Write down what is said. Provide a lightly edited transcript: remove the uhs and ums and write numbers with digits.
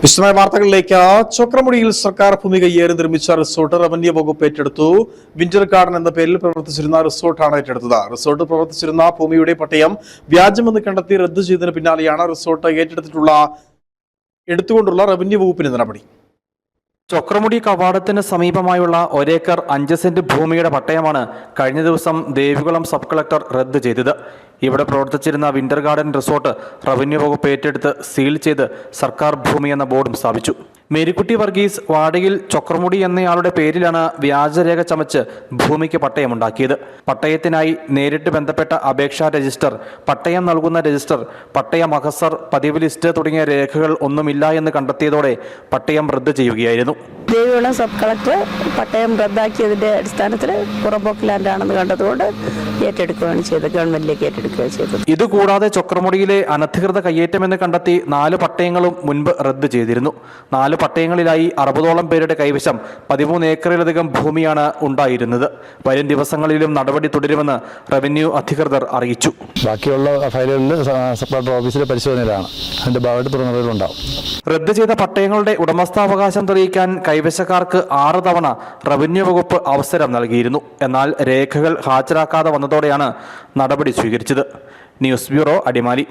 വിശദമായ വാർത്തകളിലേക്ക്. ചൊക്രമുടിയിൽ സർക്കാർ ഭൂമി കയ്യേറി നിർമ്മിച്ച റിസോർട്ട് റവന്യൂ വകുപ്പ് ഏറ്റെടുത്തു. വിന്റർ ഗാർഡൻ എന്ന പേരിൽ പ്രവർത്തിച്ചിരുന്ന റിസോർട്ടാണ് ഏറ്റെടുത്തത്. റിസോർട്ട് പ്രവർത്തിച്ചിരുന്ന ഭൂമിയുടെ പട്ടയം വ്യാജമെന്ന് കണ്ടെത്തി റദ്ദു ചെയ്തതിന് പിന്നാലെയാണ് റിസോർട്ട് എടുത്തുകൊണ്ടുള്ള റവന്യൂ വകുപ്പിന്റെ നടപടി. ചൊക്രമുടി കവാടത്തിന് സമീപമായുള്ള ഒരേക്കർ 5 സെന്റ് ഭൂമിയുടെ പട്ടയമാണ് കഴിഞ്ഞ ദിവസം ദേവികുളം സബ് കളക്ടർ റദ്ദ് ചെയ്തത്. ഇവിടെ പ്രവർത്തിച്ചിരുന്ന വിന്റർ ഗാർഡൻ റിസോർട്ട് റവന്യൂ വകുപ്പ് ഏറ്റെടുത്ത് സീൽ ചെയ്ത് സർക്കാർ ഭൂമി എന്ന ബോർഡും സ്ഥാപിച്ചു. മേരിക്കുട്ടി വർഗീസ് വാടകയിൽ ചൊക്രമുടി എന്നയാളുടെ പേരിലാണ് വ്യാജരേഖ ചമച്ച് ഭൂമിക്ക് പട്ടയമുണ്ടാക്കിയത്. പട്ടയത്തിനായി നേരിട്ട് ബന്ധപ്പെട്ട അപേക്ഷാ രജിസ്റ്റർ, പട്ടയം നൽകുന്ന രജിസ്റ്റർ, പട്ടയ മഹസർ, പതിവ് ലിസ്റ്റ് തുടങ്ങിയ രേഖകൾ ഒന്നുമില്ല എന്ന് കണ്ടെത്തിയതോടെ പട്ടയം റദ്ദ് ചെയ്യുകയായിരുന്നു. ദേവികുളം സബ് കളക്ടർ പട്ടയം റദ്ദാക്കിയതിന്റെ അടിസ്ഥാനത്തിൽ പുറമ്പോക്ക് ലാൻഡാണെന്ന് കണ്ടതുകൊണ്ട് ഏറ്റെടുക്കുകയാണ് ചെയ്തത്. ഗവൺമെന്റിലേക്ക് ഏറ്റെടുക്കുകയാണ് ചെയ്തത്. ഇതുകൂടാതെ ചൊക്രമുടിയിലെ അനധികൃത കയ്യേറ്റമെന്ന് കണ്ടെത്തി 4 പട്ടയങ്ങളും മുൻപ് റദ്ദ് ചെയ്തിരുന്നു. 4 പട്ടയങ്ങളിലായി 60ഓളം പേരുടെ കൈവശം 13 ഏക്കറിലധികം ഭൂമിയാണ് ഉണ്ടായിരുന്നത്. വരും ദിവസങ്ങളിലും നടപടി തുടരുമെന്ന് റവന്യൂ അധികൃതർ അറിയിച്ചു. ബാക്കിയുള്ള ഫയലുകളിൽ സബ് കളക്ടർ ഓഫീസിലെ പരിശോധനയിലാണ്. അതിന്റെ ഭാഗമായിട്ട് തുടർന്നുണ്ടാവും. റദ്ദ് ചെയ്ത പട്ടയങ്ങളുടെ ഉടമസ്ഥാവകാശം തെളിയിക്കാൻ കൈവശക്കാർക്ക് 6 തവണ റവന്യൂ വകുപ്പ് അവസരം നൽകിയിരുന്നു. എന്നാൽ രേഖകൾ ഹാജരാക്കാതെ വന്നതോടെയാണ് നടപടി സ്വീകരിച്ചത്. News bureau, Adimali.